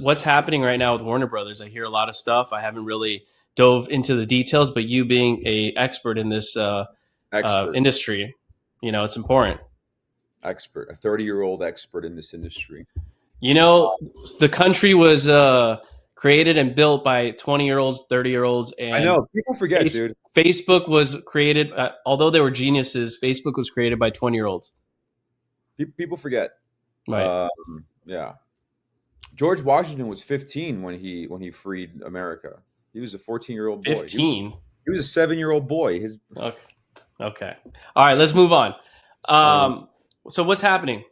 what's happening right now with Warner Brothers? I hear a lot of stuff. I haven't really dove into the details, but you being a expert in this Expert, industry, it's important. expert, a 30-year-old expert in this industry. You know, the country was created and built by 20-year-olds, 30-year-olds, I and know people forget, dude. Facebook was created, although they were geniuses, Facebook was created by 20-year-olds. People forget. Right. Yeah, George Washington was 15 when he freed America. He was a 14-year-old boy. 15. He was a 7-year-old boy. His Okay. Okay. All right, let's move on. um, So what's happening?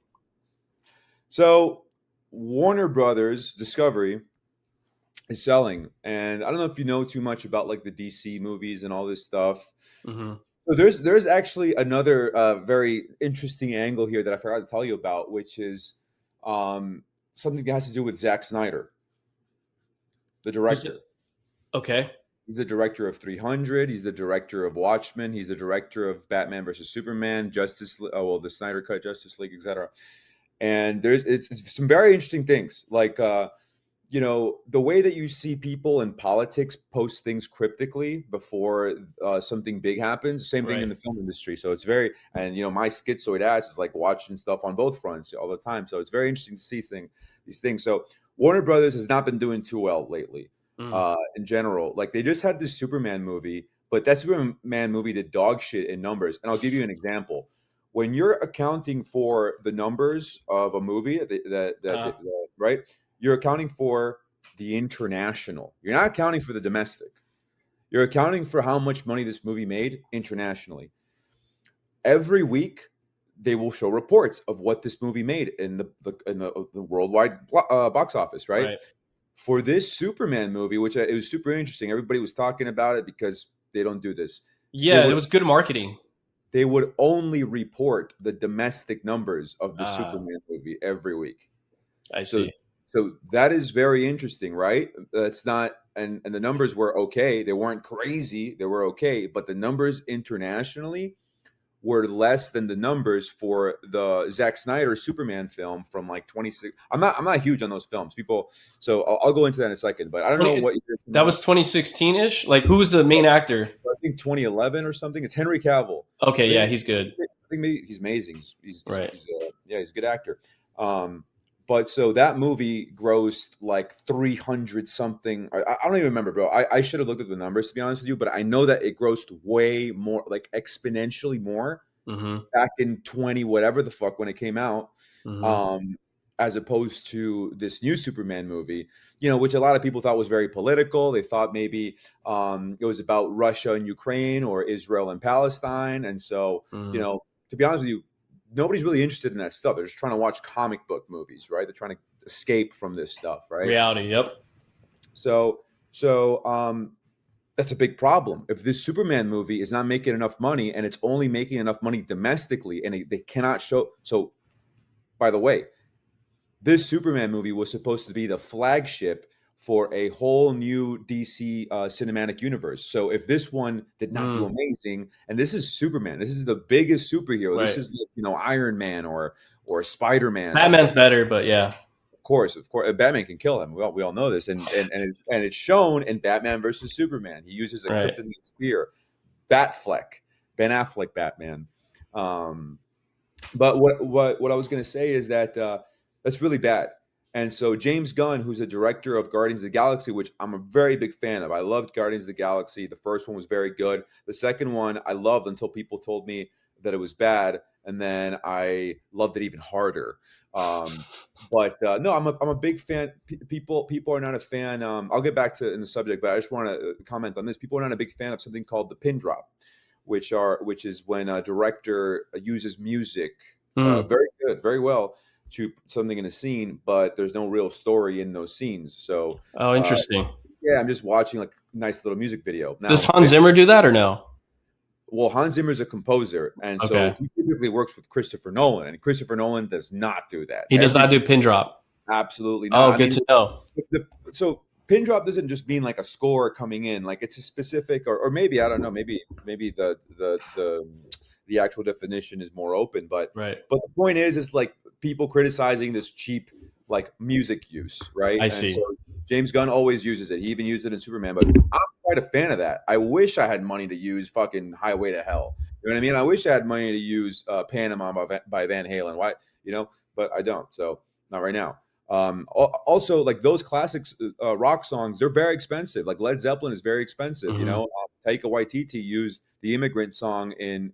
so Warner Brothers Discovery is selling, and I don't know if you know too much about like the DC movies and all this stuff. Hmm. So there's actually another very interesting angle here that I forgot to tell you about, which is something that has to do with Zack Snyder, the director. Okay. He's the director of 300. He's the director of Watchmen. He's the director of Batman versus Superman, the Snyder Cut, Justice League, etc. And it's some very interesting things, like the way that you see people in politics post things cryptically before something big happens. Same thing in Right. the film industry. So it's very, and my schizoid ass is like watching stuff on both fronts all the time. So it's very interesting to see these things. So Warner Brothers has not been doing too well lately. Mm. In general, like they just had this Superman movie, but that Superman movie did dog shit in numbers. And I'll give you an example. When you're accounting for the numbers of a movie, right, you're accounting for the international. You're not accounting for the domestic. You're accounting for how much money this movie made internationally. Every week, they will show reports of what this movie made in the worldwide box office, right? Right. For this Superman movie, which it was super interesting. Everybody was talking about it because they don't do this. They Yeah, it would was good marketing. they would only report the domestic numbers of the Uh, Superman movie every week. I So see. so that is very interesting, right? That's not, and the numbers were okay. They weren't crazy. They were okay, but the numbers internationally were less than the numbers for the Zack Snyder Superman film from like 26. I'm not huge on those films, people. So I'll go into that in a second. But I don't know 20, what you're that was 2016-ish. Like, who was the main actor? I think 2011 or something. It's Henry Cavill. Okay, I yeah, think he's good. I think maybe he's amazing. Right. He's a good actor. But so that movie grossed like 300 something. I don't even remember, bro. I should have looked at the numbers to be honest with you, but I know that it grossed way more, like exponentially more Mm-hmm. back in 20 whatever the fuck when it came out. Mm-hmm. Um, as opposed to this new Superman movie, which a lot of people thought was very political. They thought maybe it was about Russia and Ukraine or Israel and Palestine. And so, Mm. to be honest with you, nobody's really interested in that stuff. They're just trying to watch comic book movies, right? They're trying to escape from this stuff, right? Reality. Yep. So that's a big problem. If this Superman movie is not making enough money and it's only making enough money domestically and they cannot show. So, by the way, this Superman movie was supposed to be the flagship for a whole new DC cinematic universe. So if this one did not do amazing, and this is Superman, this is the biggest superhero. This Right. is Iron Man or Spider Man. Batman's better, but yeah. Of course, Batman can kill him. We all know this, and it's shown in Batman versus Superman. He uses a Right. kryptonite spear, Batfleck, Ben Affleck, Batman. But what I was going to say is that that's really bad. And so James Gunn, who's the director of Guardians of the Galaxy, which I'm a very big fan of. I loved Guardians of the Galaxy. The first one was very good. The second one I loved until people told me that it was bad, and then I loved it even harder. But no, I'm a big fan. People are not a fan. I'll get back to in the subject, but I just want to comment on this. People are not a big fan of something called the pin drop, which is when a director uses music very good, very well to something in a scene, but there's no real story in those scenes. So, Oh, interesting. yeah, I'm just watching like a nice little music video. Does Now, Hans Zimmer do that or no? well, Hans Zimmer's a composer, and so Okay. he typically works with Christopher Nolan, and Christopher Nolan does not do that. He does not do pin drop. Absolutely Oh, not. I good mean, to know. so pin drop doesn't just mean like a score coming in, like it's a specific, or maybe I don't know, maybe the actual definition is more open, but Right. the point is like people criticizing this cheap like music use, right? I And so see. James Gunn always uses it. He even used it in Superman, but I'm quite a fan of that. I wish I had money to use fucking Highway to Hell. You know what I mean? I wish I had money to use Panama by Van Halen. Why? You know, but I don't. So not right now. Also, like those classics rock songs, they're very expensive. Like Led Zeppelin is very expensive. You Hmm. know, Taika Waititi used the Immigrant song in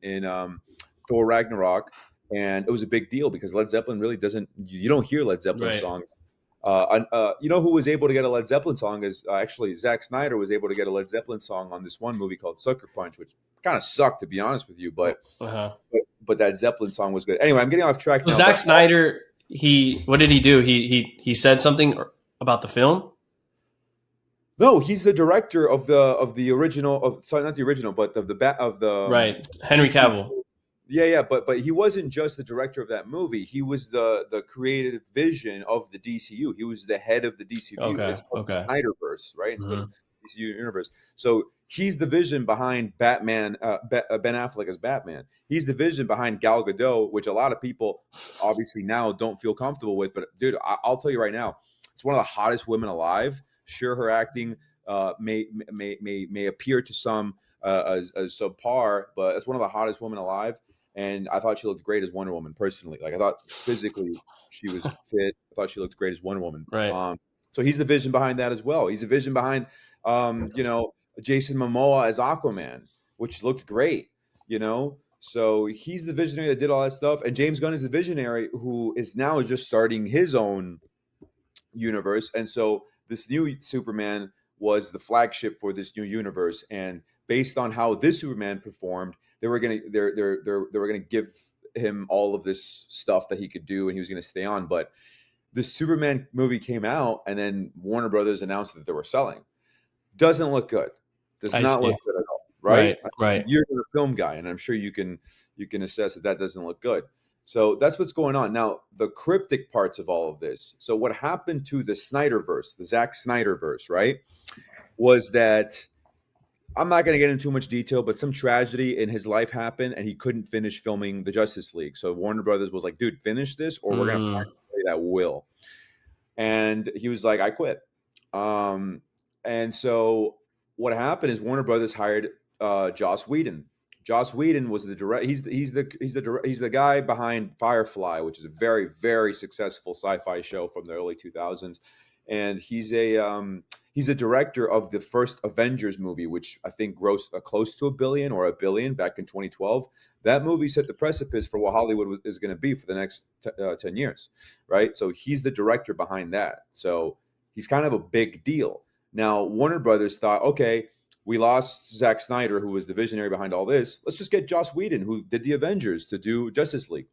Thor Ragnarok, and it was a big deal because Led Zeppelin really doesn't. You don't hear Led Zeppelin Right. songs. You know who was able to get a Led Zeppelin song is actually Zach Snyder was able to get a Led Zeppelin song on this one movie called Sucker Punch, which kind of sucked to be honest with you, Uh-huh. but that Zeppelin song was good. Anyway, I'm getting off track So now, Zack but Snyder, he what did he do? He said something about the film. no, he's the director of the original of sorry, not the original, but of the of the Right. Henry DC. Cavill. Yeah, yeah, but he wasn't just the director of that movie. He was the creative vision of the DCU. He was the head of the DCU. Okay. It's called the Okay. Snyderverse, right? Instead of Hmm. DCU universe. So he's the vision behind Batman. Ben Affleck as Batman. He's the vision behind Gal Gadot, which a lot of people obviously now don't feel comfortable with. But dude, I'll tell you right now, it's one of the hottest women alive. Sure, her acting may appear to some as subpar, but it's one of the hottest women alive. And I thought she looked great as Wonder Woman personally. Like I thought physically she was fit. I thought she looked great as Wonder Woman. Right. So he's the vision behind that as well. He's the vision behind, you know, Jason Momoa as Aquaman, which looked great. You know, so he's the visionary that did all that stuff, and James Gunn is the visionary who is now just starting his own universe. And so this new Superman was the flagship for this new universe. And based on how this Superman performed, they were gonna give him all of this stuff that he could do, and he was gonna stay on. But the Superman movie came out, and then Warner Brothers announced that they were selling. Doesn't look good. Does I not see. look good at all. Right? Right. Right. You're a film guy, and I'm sure you can assess that that doesn't look good. So that's what's going on now. The cryptic parts of all of this. So what happened to the Snyderverse, the Zack Snyderverse, right? Was that I'm not going to get into too much detail, but some tragedy in his life happened, and he couldn't finish filming the Justice League. So Warner Brothers was like, "Dude, finish this, or we're going to find Mm. somebody that will." And he was like, "I quit." Um, and so what happened is Warner Brothers hired Joss Whedon. Joss Whedon was the direct. He's the guy behind Firefly, which is a very successful sci-fi show from the early 2000s, and he's a director of the first Avengers movie, which I think grossed close to a billion back in 2012. That movie set the precipice for what Hollywood is going to be for the next 10 years, right? So he's the director behind that. So he's kind of a big deal. Now, Warner Brothers thought, okay, we lost Zack Snyder, who was the visionary behind all this. Let's just get Joss Whedon, who did the Avengers, to do Justice League.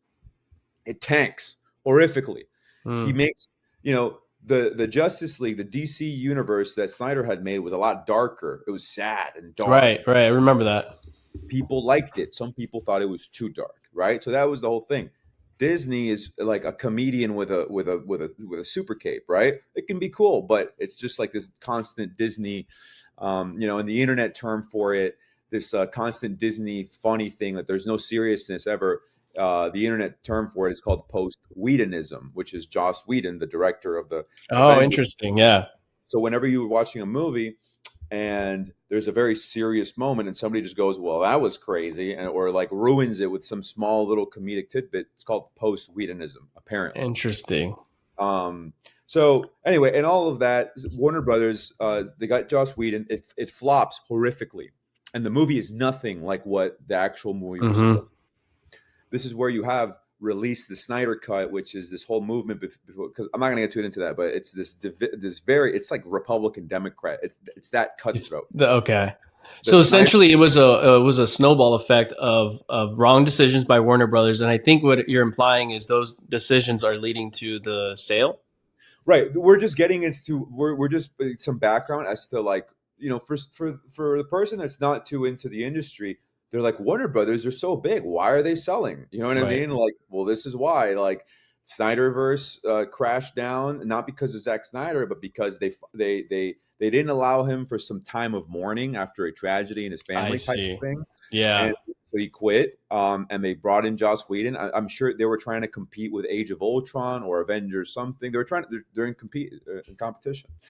It tanks horrifically. He Mm. makes, you know, the Justice League, the DC universe that Snyder had made was a lot darker. It was sad and dark. Right. Right. I remember that. People liked it. Some people thought it was too dark, right? So that was the whole thing. Disney is like a comedian with a super cape, right? It can be cool, but it's just like this constant Disney, you know, and the internet term for it, this constant Disney funny thing that there's no seriousness ever. The internet term for it is called post-Whedonism, which is Joss Whedon, the director of the Oh, Avengers. interesting. Yeah. So whenever you're watching a movie and there's a very serious moment and somebody just goes, well, that was crazy, and or like ruins it with some small little comedic tidbit, it's called post-Whedonism, apparently. Interesting. um so anyway, and all of that, Warner Brothers, they got Joss Whedon. It flops horrifically, and the movie is nothing like what the actual movie was Hmm. supposed to. This is where you have released the Snyder Cut, which is this whole movement. Because I'm not going to get too into that, but it's this very, it's like Republican Democrat. It's that cutthroat. Okay. The So Snyder, essentially, it was a snowball effect of wrong decisions by Warner Brothers, and I think what you're implying is those decisions are leading to the sale. right? We're just getting into we're just some background as to, like, you know, for the person that's not too into the industry. They're like, Warner Brothers are so big. Why are they selling? You know what I Right. mean? Like, well, this is why. Like, Snyderverse crashed down, not because of Zack Snyder, but because they didn't allow him for some time of mourning after a tragedy in his I family type of see. thing. And Yeah. So he quit, and they brought in Joss Whedon. I'm sure they were trying to compete with Age of Ultron or Avengers something. They're in compete in competition.